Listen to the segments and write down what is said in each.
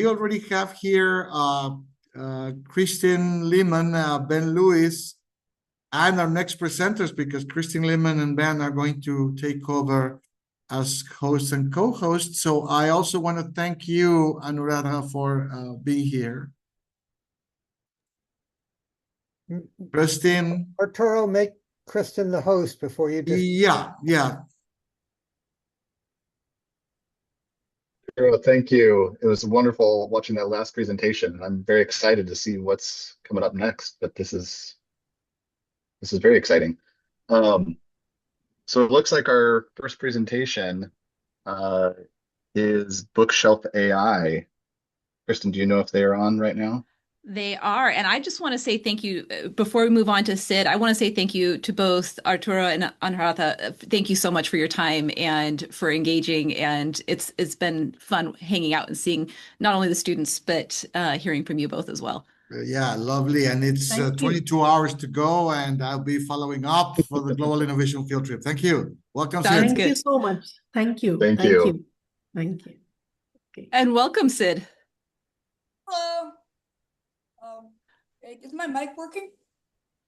we already have here Christine Lehman, Ben Lewis, and our next presenters, because Christine Lehman and Ben are going to take over as hosts and co-hosts. So I also want to thank you, Anuradha, for being here. Christine. Arturo, make Kristen the host before you just... Yeah. Thank you. It was wonderful watching that last presentation. I'm very excited to see what's coming up next, but this is very exciting. So it looks like our first presentation is BookShelf AI. Kristen, do you know if they are on right now? They are. And I just want to say thank you. Before we move on to Sid, I want to say thank you to both Arturo and Anuradha. Thank you so much for your time and for engaging. And it's been fun hanging out and seeing not only the students, but hearing from you both as well. Yeah, lovely. And it's 22 hours to go, and I'll be following up for the Global Innovation Field Trip. Thank you. Welcome, Sid. Thank you so much. Thank you. Thank you. Thank you. Okay. And welcome, Sid. Hello. Is my mic working?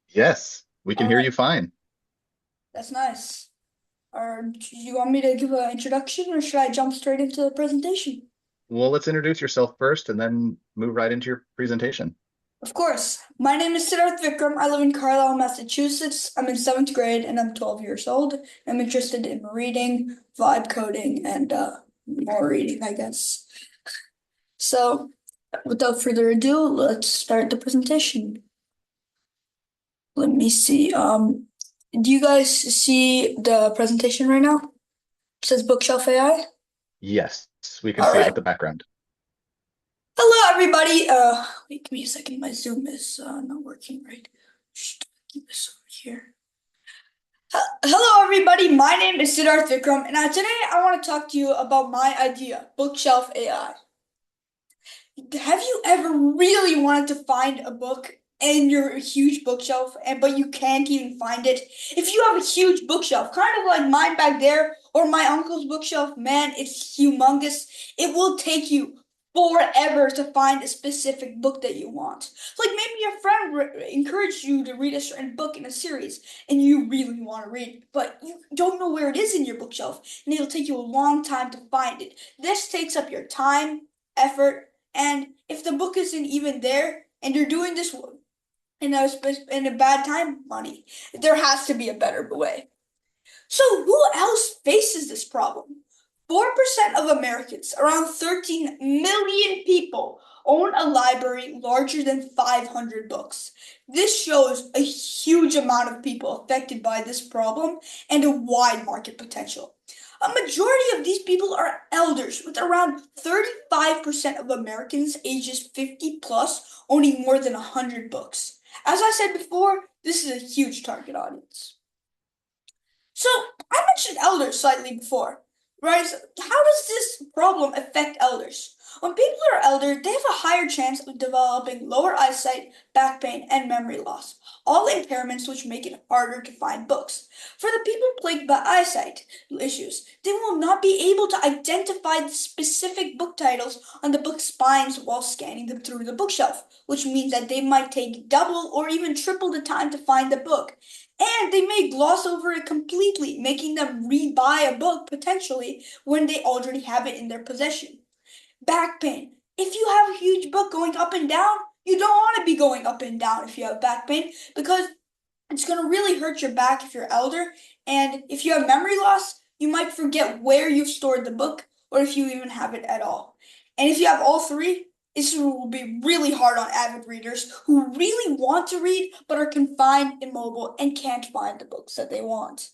Yes, we can hear you fine. That's nice. Do you want me to give an introduction, or should I jump straight into the presentation? Well, let's introduce yourself first and then move right into your presentation. Of course. My name is Siddharth Vikram. I live in Carlisle, Massachusetts. I'm in 7th grade and I'm 12 years old. I'm interested in reading, vibe coding, and more reading, I guess. So, without further ado, let's start the presentation. Let me see. Do you guys see the presentation right now? It says BookShelf AI? Yes, we can see it with the background. Hello, everybody. Wait, give me a second. My Zoom is not working right. Just keep this over here. Hello, everybody. My name is Siddharth Vikram, and today I want to talk to you about my idea, BookShelf AI. Have you ever really wanted to find a book in your huge bookshelf, but you can't even find it? If you have a huge bookshelf, kind of like mine back there, or my uncle's bookshelf, man, it's humongous. It will take you forever to find a specific book that you want. Like maybe your friend encouraged you to read a certain book in a series, and you really want to read it, but you don't know where it is in your bookshelf, and it'll take you a long time to find it. This takes up your time, effort, and if the book isn't even there, and you're doing this in a bad time, money, there has to be a better way. So who else faces this problem? 4% of Americans, around 13 million people, own a library larger than 500 books. This shows a huge amount of people affected by this problem and a wide market potential. A majority of these people are elders, with around 35% of Americans ages 50 plus owning more than 100 books. As I said before, this is a huge target audience. So, I mentioned elders slightly before, right? So how does this problem affect elders? When people are elder, they have a higher chance of developing lower eyesight, back pain, and memory loss, all impairments which make it harder to find books. For the people plagued by eyesight issues, they will not be able to identify the specific book titles on the book spines while scanning them through the bookshelf, which means that they might take double or even triple the time to find the book. And they may gloss over it completely, making them re-buy a book potentially when they already have it in their possession. Back pain. If you have a huge book going up and down, you don't want to be going up and down if you have back pain, because it's going to really hurt your back if you're elder. And if you have memory loss, you might forget where you've stored the book, or if you even have it at all. And if you have all three, this will be really hard on avid readers who really want to read but are confined, immobile, and can't find the books that they want.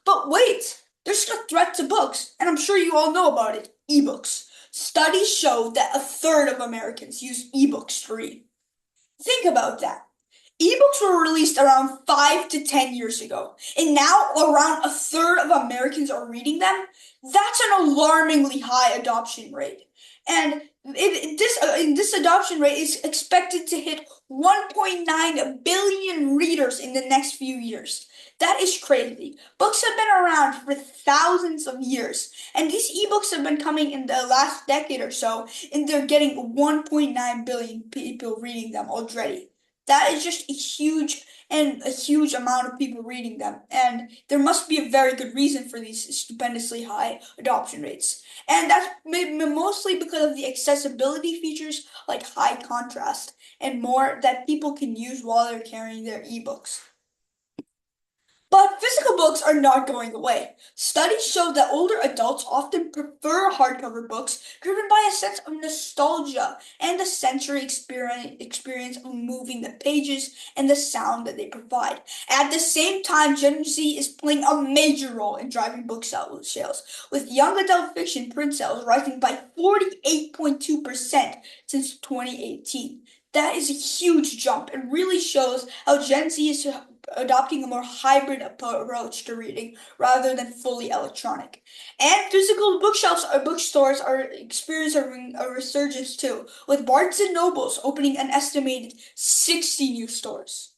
But wait, there's a threat to books, and I'm sure you all know about it: ebooks. Studies show that 1/3 of Americans use ebooks to read. Think about that. Ebooks were released around 5 to 10 years ago, and now around 1/3 of Americans are reading them. That's an alarmingly high adoption rate. And This adoption rate is expected to hit 1.9 billion readers in the next few years. That is crazy. Books have been around for thousands of years, and these ebooks have been coming in the last decade or so, and they're getting 1.9 billion people reading them already. That is just a huge amount of people reading them, and there must be a very good reason for these stupendously high adoption rates. And that's mostly because of the accessibility features like high contrast and more that people can use while they're carrying their ebooks. But physical books are not going away. Studies show that older adults often prefer hardcover books, driven by a sense of nostalgia and the sensory experience of moving the pages and the sound that they provide. At the same time, Gen Z is playing a major role in driving book sales, with young adult fiction print sales rising by 48.2% since 2018. That is a huge jump and really shows how Gen Z is adopting a more hybrid approach to reading rather than fully electronic. And physical bookshelves or bookstores are experiencing a resurgence too, with Barnes and Nobles opening an estimated 60 new stores.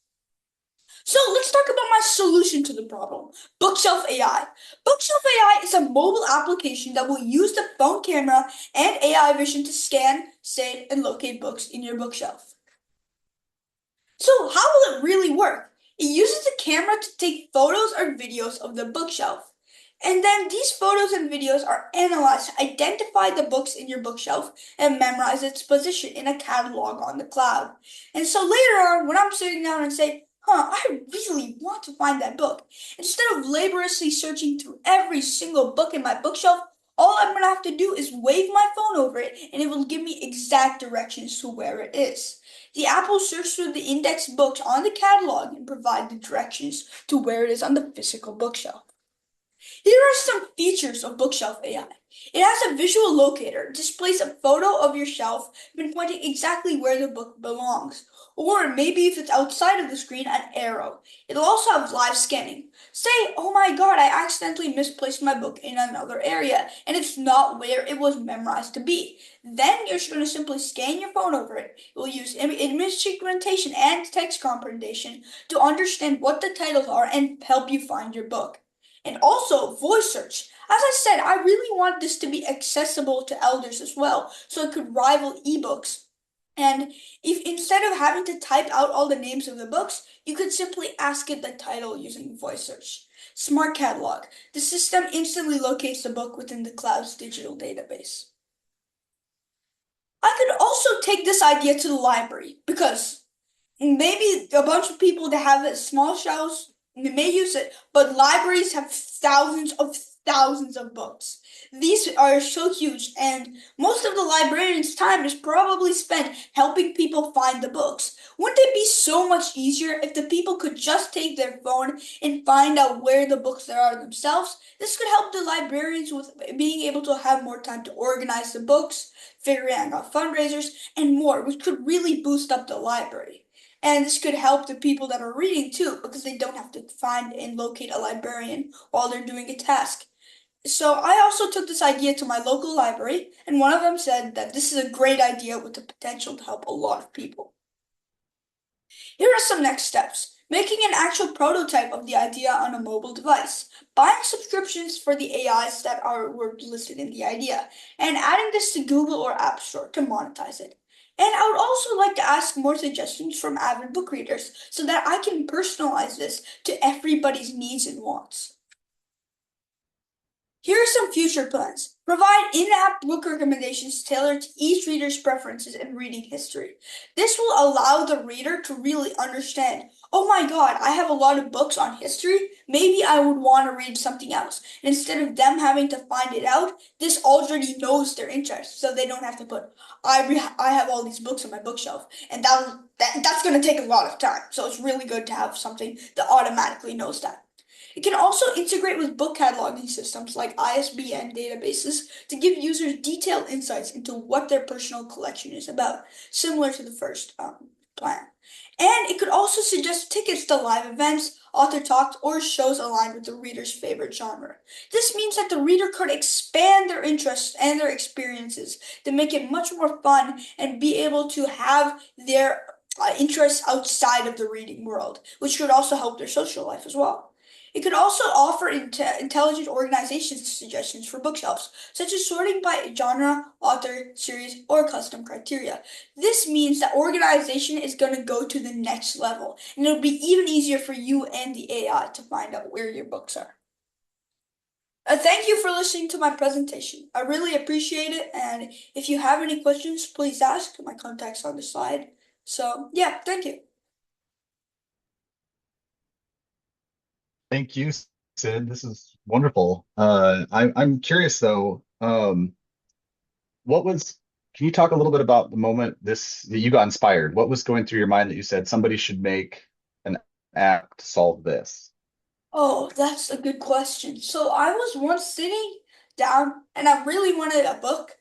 So let's talk about my solution to the problem, BookShelf AI. BookShelf AI is a mobile application that will use the phone camera and AI vision to scan, save, and locate books in your bookshelf. So how will it really work? It uses the camera to take photos or videos of the bookshelf. And then these photos and videos are analyzed to identify the books in your bookshelf and memorize its position in a catalog on the cloud. And so later on, when I'm sitting down and say, I really want to find that book, instead of laboriously searching through every single book in my bookshelf, all I'm going to have to do is wave my phone over it and it will give me exact directions to where it is. The app will search through the indexed books on the catalog and provide the directions to where it is on the physical bookshelf. Here are some features of BookShelf AI. It has a visual locator, displays a photo of your shelf, pinpointing exactly where the book belongs. Or maybe if it's outside of the screen, an arrow. It'll also have live scanning. Say, oh my god, I accidentally misplaced my book in another area, and it's not where it was memorized to be. Then you're just going to simply scan your phone over it. It will use image segmentation and text comprehension to understand what the titles are and help you find your book. And also voice search. As I said, I really want this to be accessible to elders as well, so it could rival ebooks. And if instead of having to type out all the names of the books, you could simply ask it the title using voice search. Smart Catalog. The system instantly locates the book within the cloud's digital database. I could also take this idea to the library because maybe a bunch of people that have small shelves may use it, but libraries have thousands of books. These are so huge, and most of the librarian's time is probably spent helping people find the books. Wouldn't it be so much easier if the people could just take their phone and find out where the books there are themselves? This could help the librarians with being able to have more time to organize the books, figuring out fundraisers, and more, which could really boost up the library. And this could help the people that are reading too, because they don't have to find and locate a librarian while they're doing a task. So I also took this idea to my local library, and one of them said that this is a great idea with the potential to help a lot of people. Here are some next steps. Making an actual prototype of the idea on a mobile device, buying subscriptions for the AIs that were listed in the idea, and adding this to Google or App Store to monetize it. And I would also like to ask more suggestions from avid book readers so that I can personalize this to everybody's needs and wants. Here are some future plans. Provide in-app book recommendations tailored to each reader's preferences and reading history. This will allow the reader to really understand, oh my god, I have a lot of books on history, maybe I would want to read something else. And instead of them having to find it out, this already knows their interests, so they don't have to put, I have all these books on my bookshelf, and that's going to take a lot of time. So it's really good to have something that automatically knows that. It can also integrate with book cataloging systems like ISBN databases to give users detailed insights into what their personal collection is about, similar to the first plan. And it could also suggest tickets to live events, author talks, or shows aligned with the reader's favorite genre. This means that the reader could expand their interests and their experiences to make it much more fun and be able to have their interests outside of the reading world, which could also help their social life as well. It could also offer intelligent organization suggestions for bookshelves, such as sorting by genre, author, series, or custom criteria. This means that organization is going to go to the next level, and it'll be even easier for you and the AI to find out where your books are. Thank you for listening to my presentation. I really appreciate it, and if you have any questions, please ask. My contact's on the slide. So, yeah, thank you. Thank you, Sid. This is wonderful. I'm curious though, can you talk a little bit about the moment that you got inspired? What was going through your mind that you said somebody should make an app to solve this? Oh, that's a good question. So I was once sitting down and I really wanted a book.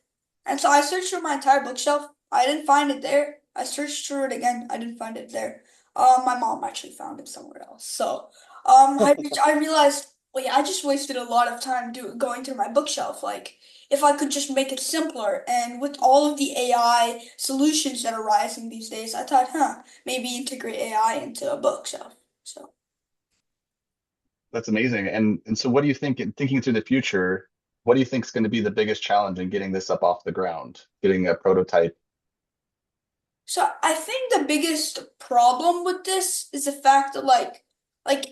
And so I searched through my entire bookshelf. I didn't find it there. I searched through it again. I didn't find it there. My mom actually found it somewhere else. So I realized, wait, I just wasted a lot of time going through my bookshelf. Like, if I could just make it simpler, and with all of the AI solutions that are rising these days, I thought, maybe integrate AI into a bookshelf. So. That's amazing. And so what do you think, in thinking through the future, what do you think is going to be the biggest challenge in getting this up off the ground, getting a prototype? So I think the biggest problem with this is the fact that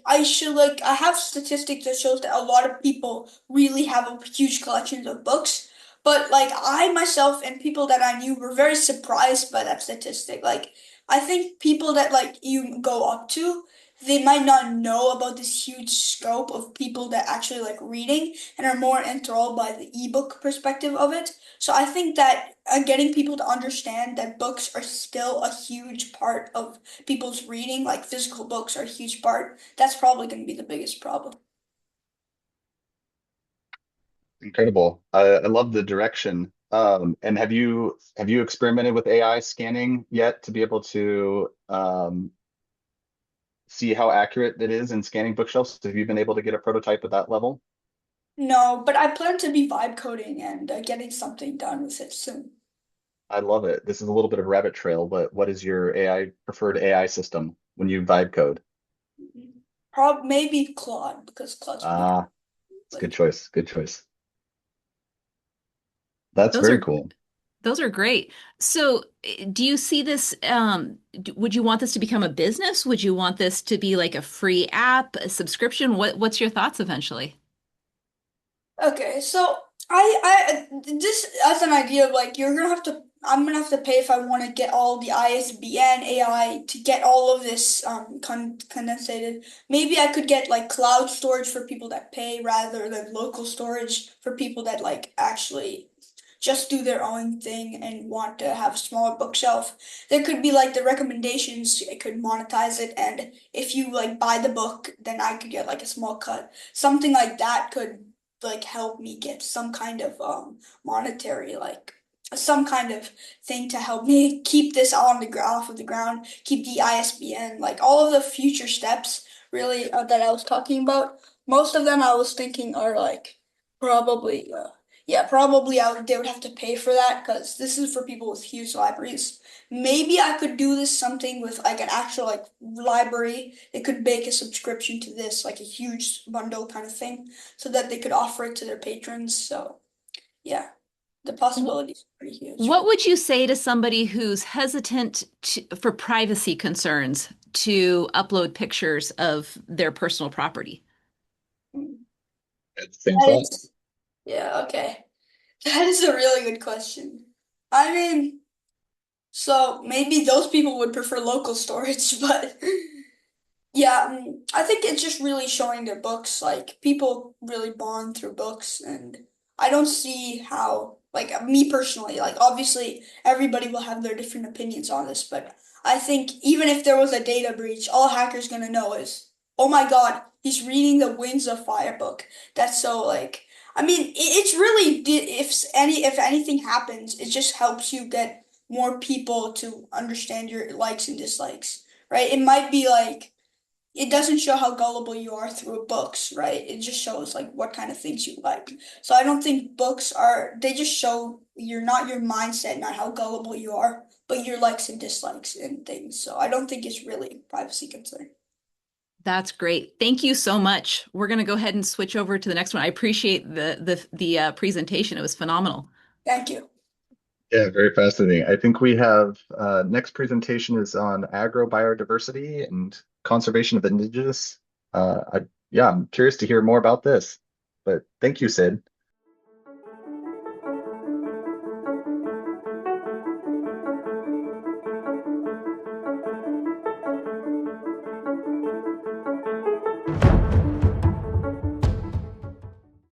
I have statistics that shows that a lot of people really have a huge collection of books, but like I myself and people that I knew were very surprised by that statistic. Like I think people that like you go up to, they might not know about this huge scope of people that actually like reading and are more enthralled by the ebook perspective of it. So I think that getting people to understand that books are still a huge part of people's reading, like physical books are a huge part, that's probably going to be the biggest problem. Incredible. I love the direction. And have you experimented with AI scanning yet to be able to see how accurate it is in scanning bookshelves? Have you been able to get a prototype at that level? No, but I plan to be vibe coding and getting something done with it soon. I love it. This is a little bit of rabbit trail, but what is your preferred AI system when you vibe code? Maybe Claude because Claude's pretty Ah, it's a good. good choice. Good choice. That's Those very are cool. those are great. So, do you see this, would you want this to become a business? Would you want this to be like a free app, a subscription? What's your thoughts eventually? Okay, so I just as an idea of like I'm gonna have to pay if I want to get all the ISBN AI to get all of this condensated. Maybe I could get like cloud storage for people that pay rather than local storage for people that like actually just do their own thing and want to have a smaller bookshelf. There could be like the recommendations, I could monetize it, and if you like buy the book, then I could get like a small cut. Something like that could like help me get some kind of monetary like some kind of thing to help me keep this on the off of the ground, keep the ISBN, like all of the future steps really that I was talking about. Most of them I was thinking are like probably yeah, probably they would have to pay for that because this is for people with huge libraries. Maybe I could do this something with like an actual like library. They could make a subscription to this, like a huge bundle kind of thing, so that they could offer it to their patrons. So yeah, the possibilities are pretty huge. What would you say to somebody who's hesitant for privacy concerns to upload pictures of their personal property? It's the same That thought. is, yeah, okay. That is a really good question. I mean, so maybe those people would prefer local storage, but yeah, I think it's just really showing their books. Like people really bond through books, and I don't see how, like me personally, like obviously everybody will have their different opinions on this, but I think even if there was a data breach, all a hacker's gonna know is, oh my God, he's reading the Wings of Fire book. That's so I mean, it's really if anything happens, it just helps you get more people to understand your likes and dislikes, right? It might be like it doesn't show how gullible you are through books, right? It just shows like what kind of things you like. So I don't think books are, they just show you're not your mindset, not how gullible you are, but your likes and dislikes and things. So I don't think it's really a privacy concern. That's great. Thank you so much. We're going to go ahead and switch over to the next one. I appreciate the presentation. It was phenomenal. Thank you. Yeah, very fascinating. I think we have next presentation is on agrobiodiversity and conservation of indigenous. Yeah, I'm curious to hear more about this. But thank you, Sid.